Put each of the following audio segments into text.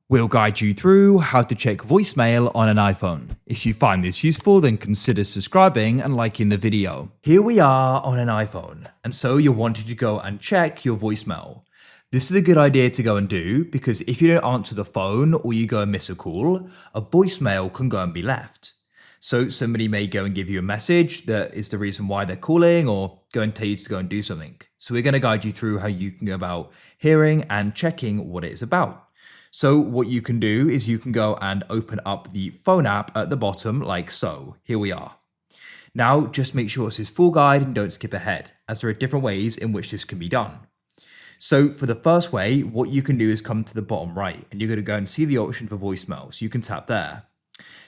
We'll guide you through how to check voicemail on an iPhone. If you find this useful, then consider subscribing and liking the video. Here we are on an iPhone, and so you're wanting to go and check your voicemail. This is a good idea to go and do because if you don't answer the phone or you go and miss a call, a voicemail can go and be left. So somebody may go and give you a message that is the reason why they're calling or go and tell you to go and do something. So we're going to guide you through how you can go about hearing and checking what it is about. So what you can do is you can go and open up the phone app at the bottom like so. Here we are. Now just make sure this is full guide and don't skip ahead, as there are different ways in which this can be done. So for the first way, what you can do is come to the bottom right and you're going to go and see the option for voicemail. So you can tap there.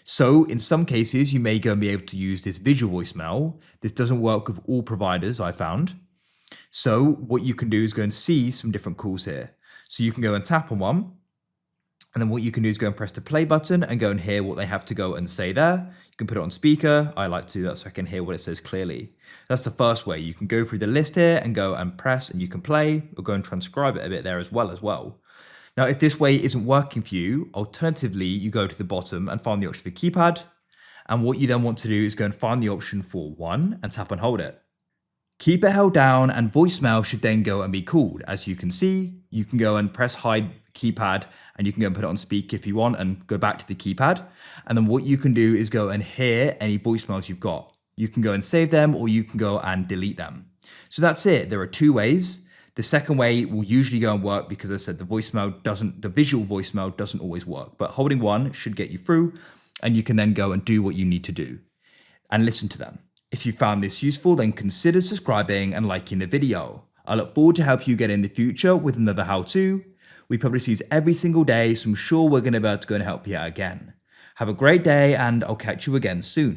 So in some cases, you may go and be able to use this visual voicemail. This doesn't work with all providers, I found. So what you can do is go and see some different calls here. So you can go and tap on one. And then what you can do is go and press the play button and go and hear what they have to go and say there. You can put it on speaker. I like to do that so I can hear what it says clearly. That's the first way. You can go through the list here and go and press and you can play or go and transcribe it a bit there as well. Now, if this way isn't working for you, alternatively, you go to the bottom and find the option for keypad. And what you then want to do is go and find the option for one and tap and hold it. Keep it held down and voicemail should then go and be called. As you can see, you can go and press hide keypad and you can go and put it on speak if you want and go back to the keypad. And then what you can do is go and hear any voicemails you've got. You can go and save them or you can go and delete them. So that's it. There are two ways. The second way will usually go and work because as I said, the visual voicemail doesn't always work, but holding one should get you through and you can then go and do what you need to do and listen to them. If you found this useful, then consider subscribing and liking the video. I look forward to help you get in the future with another how-to. We publish these every single day, so I'm sure we're going to be able to go and help you out again. Have a great day and I'll catch you again soon.